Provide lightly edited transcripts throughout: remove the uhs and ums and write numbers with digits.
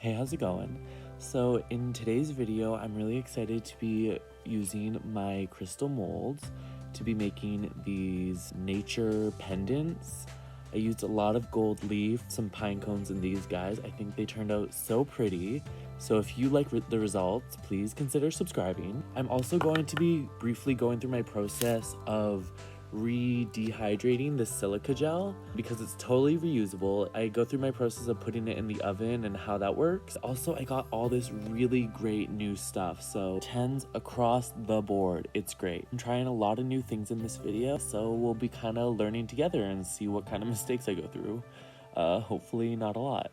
Hey, how's it going? So in today's video, I'm really excited to be using my crystal molds to be making these nature pendants. I used a lot of gold leaf, some pine cones, and these guys. I think they turned out so pretty. So if you like the results, please consider subscribing. I'm also going to be briefly going through my process of re-dehydrating the silica gel because it's totally reusable. I go through my process of putting it in the oven and how that works. Also, I got all this really great new stuff, so 10s across the board. It's great. I'm trying a lot of new things in this video, so we'll be kind of learning together and see what kind of mistakes I go through. Hopefully not a lot.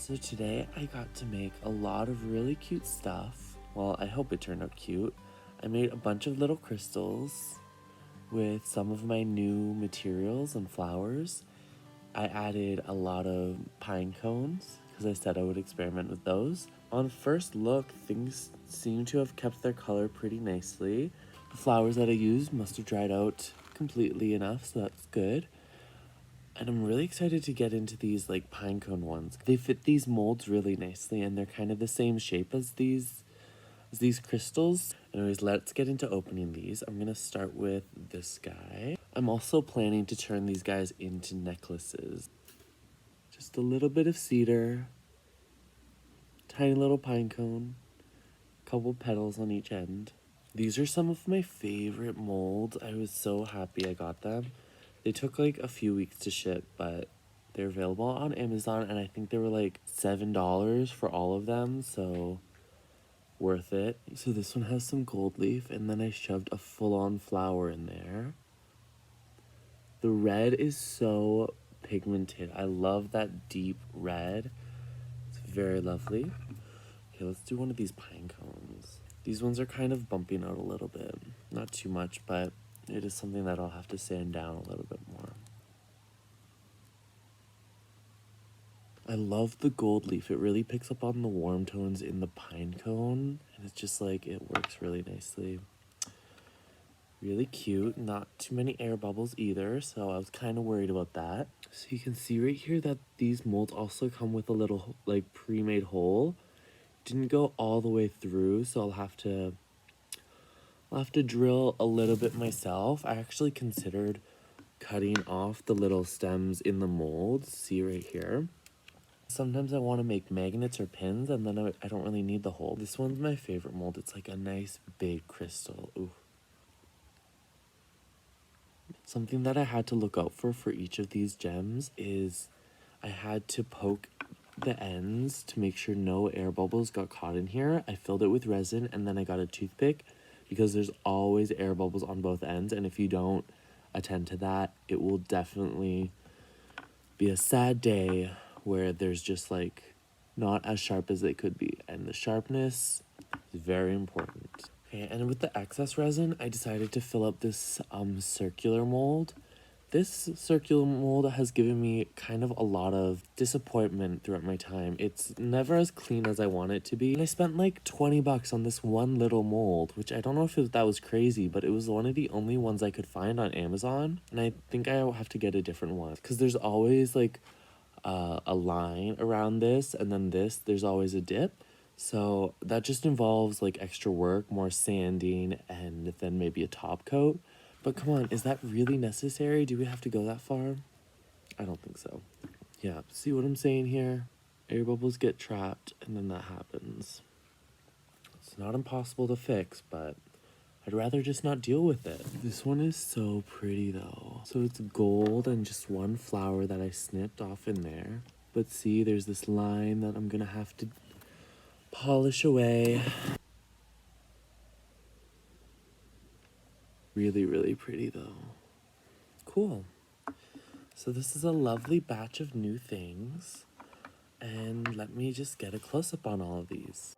So today I got to make a lot of really cute stuff. Well, I hope it turned out cute. I made a bunch of little crystals with some of my new materials and flowers. I added a lot of pine cones because I said I would experiment with those. On first look, things seem to have kept their color pretty nicely. The flowers that I used must have dried out completely enough, so that's good. And I'm really excited to get into these like pine cone ones. They fit these molds really nicely and they're kind of the same shape as these crystals. Anyways, let's get into opening these. I'm gonna start with this guy. I'm also planning to turn these guys into necklaces. Just a little bit of cedar, tiny little pine cone, couple petals on each end. These are some of my favorite molds. I was so happy I got them. They took like a few weeks to ship, but they're available on Amazon, and I think they were like $7 for all of them, so worth it. So this one has some gold leaf, and then I shoved a full-on flower in there. The red is so pigmented. I love that deep red. It's very lovely. Okay, let's do one of these pine cones. These ones are kind of bumping out a little bit. Not too much, but it is something that I'll have to sand down a little bit more. I love the gold leaf. It really picks up on the warm tones in the pine cone, and it's just like, it works really nicely. Really cute. Not too many air bubbles either, so I was kind of worried about that. So you can see right here that these molds also come with a little like pre-made hole. Didn't go all the way through, so I'll have to drill a little bit myself. I actually considered cutting off the little stems in the mold. See right here. Sometimes I want to make magnets or pins, and then I don't really need the hole. This one's my favorite mold. It's like a nice big crystal. Ooh. Something that I had to look out for each of these gems is I had to poke the ends to make sure no air bubbles got caught in here. I filled it with resin, and then I got a toothpick because there's always air bubbles on both ends, and if you don't attend to that, it will definitely be a sad day where there's just like not as sharp as they could be, and the sharpness is very important. Okay, and with the excess resin, I decided to fill up this circular mold. This circular mold has given me kind of a lot of disappointment throughout my time. It's never as clean as I want it to be. And I spent like 20 bucks on this one little mold, which I don't know if that was crazy, but it was one of the only ones I could find on Amazon. And I think I'll have to get a different one because there's always like a line around this, and then there's always a dip. So that just involves like extra work, more sanding, and then maybe a top coat. But come on, is that really necessary? Do we have to go that far? I don't think so. Yeah, see what I'm saying here? Air bubbles get trapped, and then that happens. It's not impossible to fix, but I'd rather just not deal with it. This one is so pretty though. So it's gold and just one flower that I snipped off in there. But see, there's this line that I'm gonna have to polish away. Really, really pretty though. Cool. So this is a lovely batch of new things. And let me just get a close-up on all of these.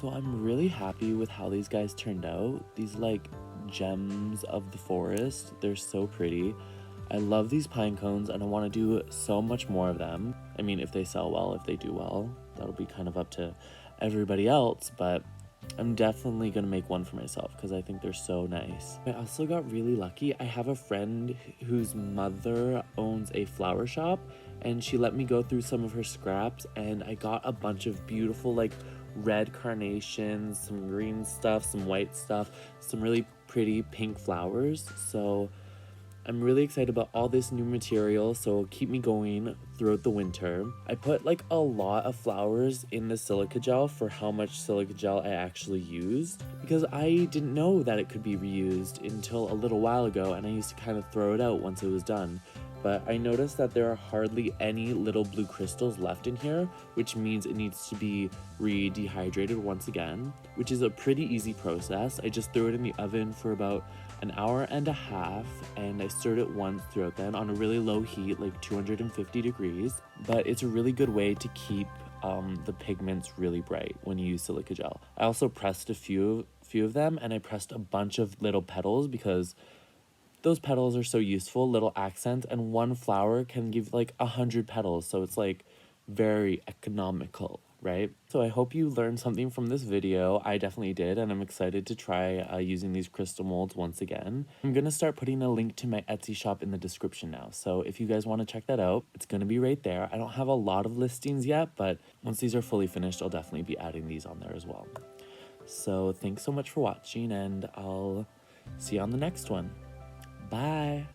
So I'm really happy with how these guys turned out. These like gems of the forest, they're so pretty. I love these pine cones and I want to do so much more of them. I mean, if they sell well, if they do well, that'll be kind of up to everybody else, but I'm definitely gonna make one for myself because I think they're so nice. I also got really lucky. I have a friend whose mother owns a flower shop, and she let me go through some of her scraps, and I got a bunch of beautiful like red carnations, some green stuff, some white stuff, some really pretty pink flowers. So I'm really excited about all this new material, so keep me going throughout the winter. I put like a lot of flowers in the silica gel for how much silica gel I actually used, because I didn't know that it could be reused until a little while ago, and I used to kind of throw it out once it was done. But I noticed that there are hardly any little blue crystals left in here, which means it needs to be re-dehydrated once again, which is a pretty easy process. I just threw it in the oven for about an hour and a half, and I stirred it once throughout then on a really low heat, like 250 degrees. But it's a really good way to keep the pigments really bright when you use silica gel. I also pressed a few of them, and I pressed a bunch of little petals because those petals are so useful, little accents, and one flower can give like 100 petals, so it's like very economical, right? So I hope you learned something from this video. I definitely did, and I'm excited to try using these crystal molds once again. I'm gonna start putting a link to my Etsy shop in the description now, so if you guys want to check that out, it's gonna be right there. I don't have a lot of listings yet, but once these are fully finished, I'll definitely be adding these on there as well. So thanks so much for watching, and I'll see you on the next one. Bye.